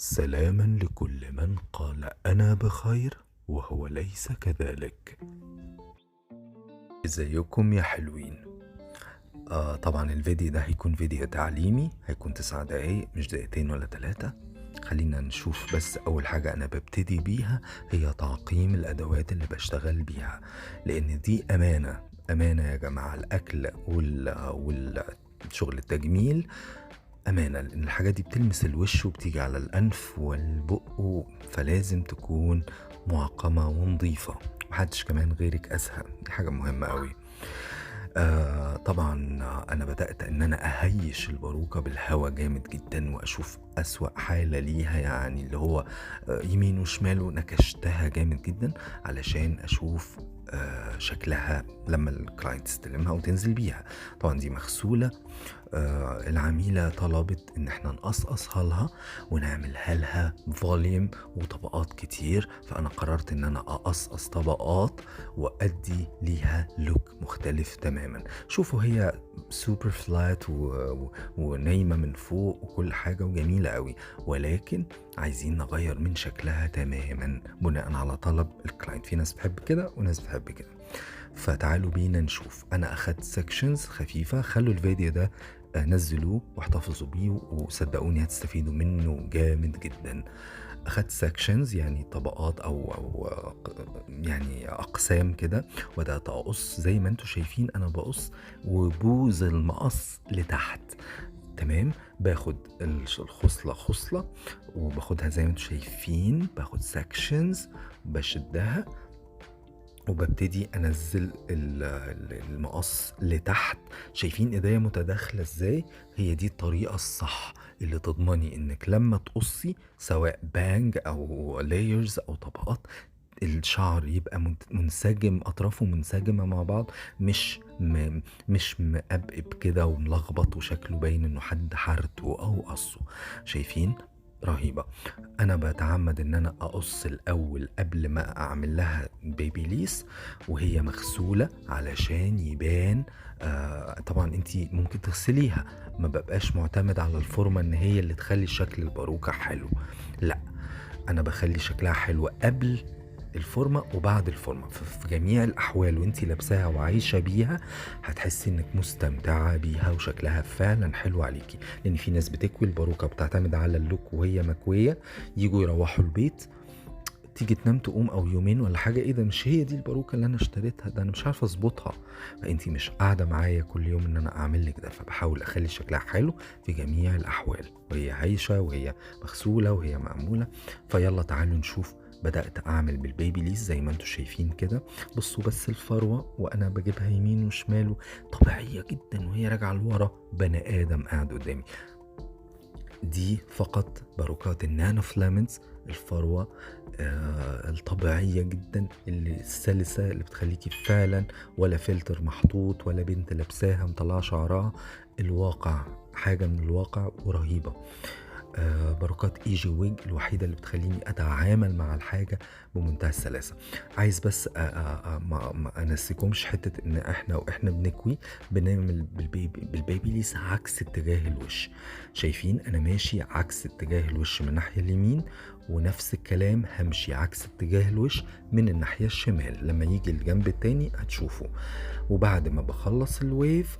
سلاما لكل من قال أنا بخير وهو ليس كذلك. ازيكم يا حلوين؟ طبعا الفيديو ده هيكون فيديو تعليمي، هيكون 9 دقايق مش دقيقتين ولا 3. خلينا نشوف بس أول حاجة أنا ببتدي بيها هي تعقيم الأدوات اللي بشتغل بيها، لأن دي أمانة يا جماعة. الأكل والشغل التجميل أمانة، لأن الحاجات دي بتلمس الوش وبتيجي على الأنف والبق، فلازم تكون معقمة ونظيفة. محدش كمان غيرك أزهق، دي حاجة مهمة قوي. طبعا أنا بدأت إن أنا أهيش الباروكة بالهوا جامد جدا وأشوف أسوأ حالة ليها، يعني اللي هو يمين وشمال، ونكشتها جامد جدا علشان أشوف شكلها لما الكلاينت تستلمها وتنزل بيها. طبعا دي مغسولة. العميلة طلبت ان احنا نقصقصها لها ونعملها لها فوليوم وطبقات كتير، فانا قررت ان انا اقصقص طبقات وادي ليها لوك مختلف تماما. شوفوا هي سوبر فلات ونايمة من فوق وكل حاجة وجميلة قوي، ولكن عايزين نغير من شكلها تماما بناء على طلب الكلاينت. في ناس بتحب كده وناس بتحب كده، فتعالوا بينا نشوف. انا اخدت سيكشنز خفيفة، خلوا الفيديو ده نزلوه واحتفظوا بيه وصدقوني هتستفيدوا منه جامد جدا. اخدت سيكشنز يعني طبقات او يعني اقسام كده، وبدات اقص زي ما انتم شايفين انا بقص، وبوز المقص لتحت. تمام، باخد الخصلة وباخدها زي ما انتم شايفين، باخد سيكشنز بشدها وببتدي انزل المقص لتحت. شايفين ايديا متداخله ازاي؟ هي دي الطريقه الصح اللي تضمني انك لما تقصي سواء بانج او لايرز او طبقات، الشعر يبقى منسجم، اطرافه منسجمه مع بعض، مش مقبقب كده وملخبط وشكله باين انه حد حرته او قصه. شايفين؟ رهيبة. انا بتعمد ان انا اقص الاول قبل ما اعمل لها بيبي ليس وهي مغسولة علشان يبان. طبعا انتي ممكن تغسليها، ما ببقاش معتمد على الفورمة ان هي اللي تخلي شكل الباروكة حلو، لا، انا بخلي شكلها حلو قبل الفورمة وبعد الفورمة. في جميع الأحوال وانتي لابساها وعايشة بيها هتحسي انك مستمتعة بيها وشكلها فعلا حلو عليكي. لأن في ناس بتكوي الباروكة بتعتمد على اللوك وهي مكوية، يجوا يروحوا البيت تيجي تنام تقوم او يومين ولا حاجه، ايه ده مش هي دي الباروكه اللي انا اشتريتها، ده انا مش عارفه اظبطها. فانتي مش قاعده معايا كل يوم ان انا اعمل لك ده، فبحاول اخلي شكلها حلو في جميع الاحوال وهي عايشه وهي مغسوله وهي معموله. فيلا تعالوا نشوف. بدأت أعمل بالبيبي ليس زي ما انتوا شايفين كده. بصوا بس الفروة وأنا بجيبها يمين وشمال طبيعية جدا، وهي راجعة لورا بني آدم قاعد قدامي. دي فقط باروكات النانو فلامنتس، الفروة الطبيعية جدا اللي السلسة اللي بتخليكي فعلا ولا فلتر محطوط ولا بنت لابساها مطلعة شعرها. الواقع حاجة من الواقع ورهيبة. باروكات ايجي ويج الوحيدة اللي بتخليني اتعامل مع الحاجة بمنتهى السلاسة. عايز بس ما انسيكمش حتة ان احنا واحنا بنكوي بنعمل بالبيبي ليس عكس اتجاه الوش. شايفين انا ماشي عكس اتجاه الوش من الناحية اليمين، ونفس الكلام همشي عكس اتجاه الوش من الناحية الشمال. لما يجي الجنب التاني هتشوفوا. وبعد ما بخلص الويف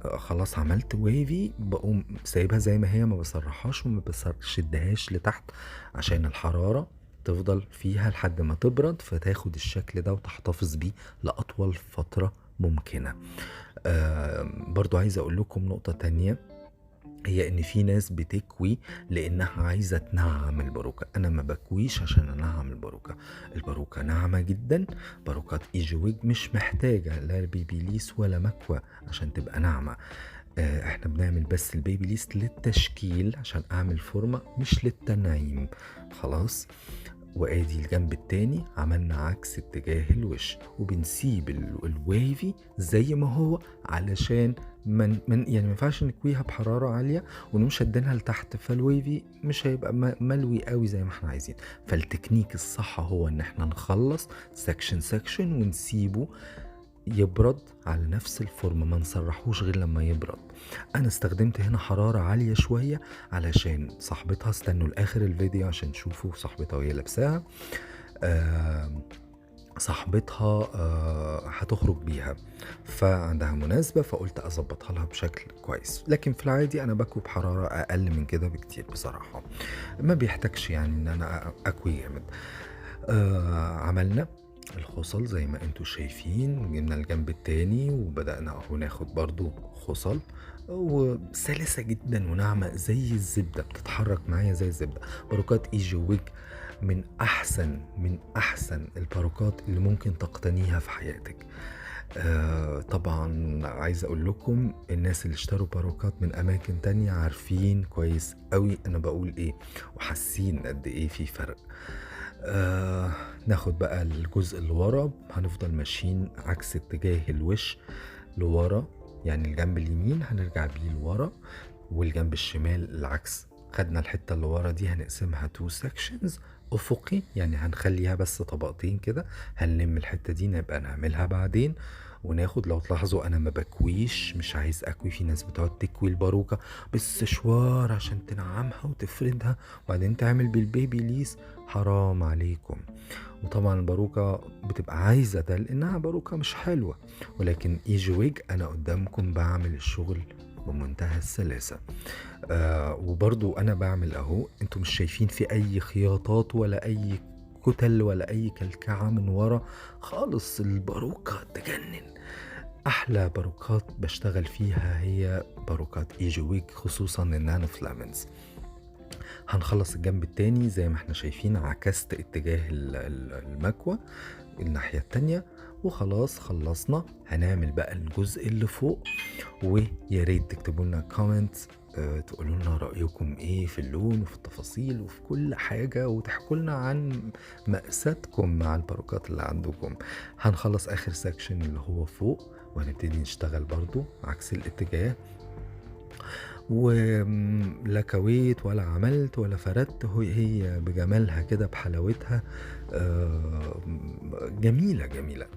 خلاص عملت ويفي، بقوم سايبها زي ما هي، ما بسرحهاش وما بشدهاش لتحت عشان الحرارة تفضل فيها لحد ما تبرد، فتاخد الشكل ده وتحتفظ بيه لأطول فترة ممكنة. برضو عايز أقول لكم نقطة تانية، هي ان في ناس بتكوي لانها عايزه تنعم الباروكه. انا ما بكويش عشان انعم الباروكه، الباروكه ناعمه جدا. باروكات ايجي ويج مش محتاجه لا بيبي ليس ولا مكوى عشان تبقى ناعمه. احنا بنعمل بس البيبي ليس للتشكيل عشان اعمل فورمه مش للتنعيم. خلاص. وادي الجنب التاني عملنا عكس اتجاه الوش، وبنسيب الويفي زي ما هو علشان من يعني ما ينفعش نكويها بحراره عاليه ونقوم شدينها لتحت، فالويفي مش هيبقى ملوي قوي زي ما احنا عايزين. فالتكنيك الصح هو ان احنا نخلص سكشن ونسيبه يبرد على نفس الفورمة، ما نسرحوش غير لما يبرد. انا استخدمت هنا حرارة عالية شوية علشان صاحبتها، استنوا لاخر الفيديو عشان تشوفوا صاحبتها وهي لابساها. آه صاحبتها هتخرج بيها، فعندها مناسبة، فقلت أظبطها لها بشكل كويس. لكن في العادي أنا بكوي بحرارة أقل من كده بكتير بصراحة، ما بيحتاجش يعني إن أنا أكوي جامد. عملنا الخصل زي ما انتوا شايفين، جبنا الجنب التاني وبدأنا اهو ناخد برضو خصل، وسلسة جدا وناعمة زي الزبدة، بتتحرك معايا زي الزبدة. باروكات ايجي ويج من احسن الباروكات اللي ممكن تقتنيها في حياتك. طبعا عايز اقول لكم الناس اللي اشتروا باروكات من اماكن تانية عارفين كويس قوي انا بقول ايه، وحاسين قد ايه في فرق. ناخد بقى الجزء اللي ورا، هنفضل ماشيين عكس اتجاه الوش لورا، يعني الجنب اليمين هنرجع بيه لورا، والجنب الشمال العكس. خدنا الحتة اللي ورا دي هنقسمها 2 sections افقي، يعني هنخليها بس طبقتين كده، هنلم الحتة دي نبقى نعملها بعدين. وناخد، لو تلاحظوا انا ما بكويش، مش عايز اكوي. في ناس بتقعد تكوي الباروكة بالسشوار عشان تنعمها وتفردها وبعدين تعمل بالبيبي ليس، حرام عليكم. وطبعا الباروكة بتبقى عايزة ده لانها باروكة مش حلوة، ولكن ايجي ويج انا قدامكم بعمل الشغل بمنتهى السلاسة. وبرضو انا بعمل اهو، انتوا مش شايفين في اي خياطات ولا اي كتل ولا اي كلكعة من ورا خالص. الباروكة تجنن. احلى باروكات بشتغل فيها هي باروكات ايجي ويج، خصوصا النانو فلامنز. هنخلص الجنب التاني زي ما احنا شايفين، عكست اتجاه المكوى الناحية التانية، وخلاص خلصنا. هنعمل بقى الجزء اللي فوق، ويا ريت تكتبوا لنا كومنت، تقولوا لنا رأيكم ايه في اللون وفي التفاصيل وفي كل حاجة، وتحكوا لنا عن مأساتكم مع الباروكات اللي عندكم. هنخلص اخر سكشن اللي هو فوق، وهنبتدي نشتغل برضو عكس الاتجاه، ولا كويت ولا عملت ولا فردت، هي بجمالها كده بحلاوتها. جميلة جميلة.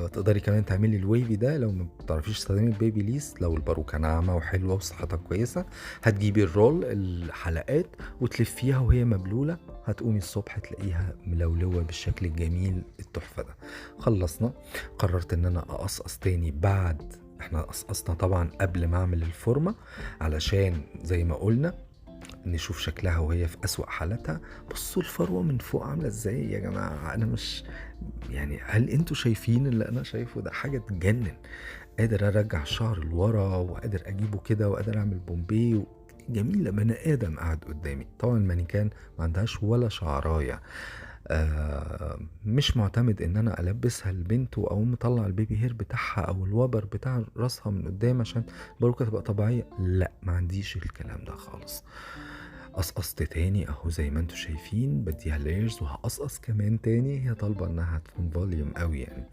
تقدري كمان تعملي الويفي ده لو ما بتعرفيش تستخدمي البيبي ليس. لو الباروكة ناعمة وحلوة وصحتها كويسة، هتجيبي الرول الحلقات وتلفيها وهي مبلولة، هتقومي الصبح تلاقيها ملولوة بالشكل الجميل التحفة ده. خلصنا. قررت ان انا اقصقص تاني بعد، احنا قصقصنا طبعا قبل ما اعمل الفورمة، علشان زي ما قلنا نشوف شكلها وهي في أسوأ حالتها. بصوا الفروة من فوق عاملة ازاي يا جماعة، انا مش يعني، هل انتوا شايفين اللي انا شايفه ده؟ حاجة تجنن. قادر ارجع الشعر لورا، وقادر اجيبه كده، وقادر اعمل بومبي. جميلة، بني ادم قاعد قدامي. طبعا المانيكان ما عندهاش ولا شعراية. مش معتمد ان انا البسها البنت واقوم مطلع البيبي هير بتاعها او الوبر بتاع راسها من قدام عشان الباروكة تبقى طبيعية. لا، ما عنديش الكلام ده خالص. قصقصت تاني اهو زي ما انتوا شايفين، بديها لايرز، وهقصقص كمان تاني. هي طالبة انها تكون فوليوم قوي يعني.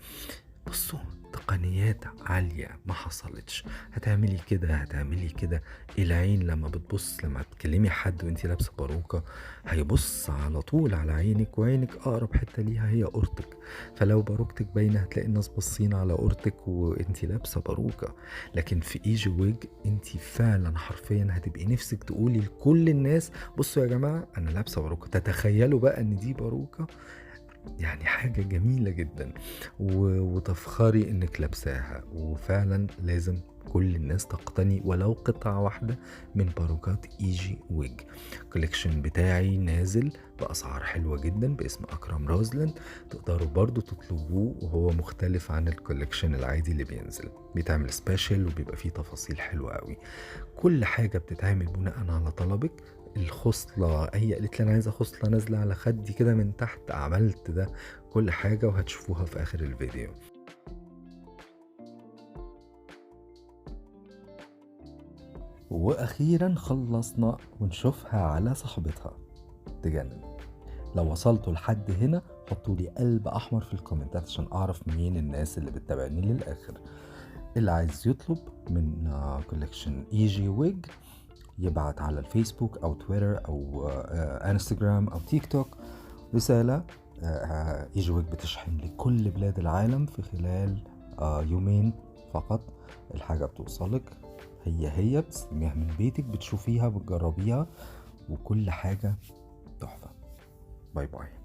بصوا، تقنيات عالية ما حصلتش. هتعملي كده، هتعملي كده. العين لما بتبص، لما تكلمي حد وانتي لابسة باروكة، هيبص على طول على عينك، وعينك اقرب حتة ليها هي اورتك. فلو باروكتك باينة هتلاقي الناس باصين على اورتك وانتي لابسة باروكة. لكن في ايجي ويج انتي فعلا حرفيا هتبقي نفسك تقولي لكل الناس بصوا يا جماعة انا لابسة باروكة. تتخيلوا بقى ان دي باروكة، يعني حاجة جميلة جدا، وتفخري انك لابساها. وفعلا لازم كل الناس تقتني ولو قطعة واحدة من باروكات ايجي ويج. الكوليكشن بتاعي نازل بأسعار حلوة جدا باسم أكرم روزلاند، تقدروا برضو تطلبوه، وهو مختلف عن الكوليكشن العادي اللي بينزل، بيتعمل سبيشال وبيبقى فيه تفاصيل حلوة قوي. كل حاجة بتتعمل بناء على طلبك. الخصلة، هي قالت لي انا عايزة خصلة نازلة على خدي كده من تحت، عملت ده كل حاجة، وهتشوفوها في اخر الفيديو. واخيرا خلصنا، ونشوفها على صاحبتها. تجنن. لو وصلتوا لحد هنا حطوا لي قلب احمر في الكومنتات عشان اعرف مين الناس اللي بتتابعني للاخر. اللي عايز يطلب من كولكشن ايجي ويج يبعت على الفيسبوك او تويتر او انستجرام او تيك توك رسالة، ايجي بتشحن لكل بلاد العالم في خلال يومين فقط. الحاجة بتوصلك هي بتستلميها من بيتك، بتشوفيها، بتجربيها، وكل حاجة تحفة. باي باي.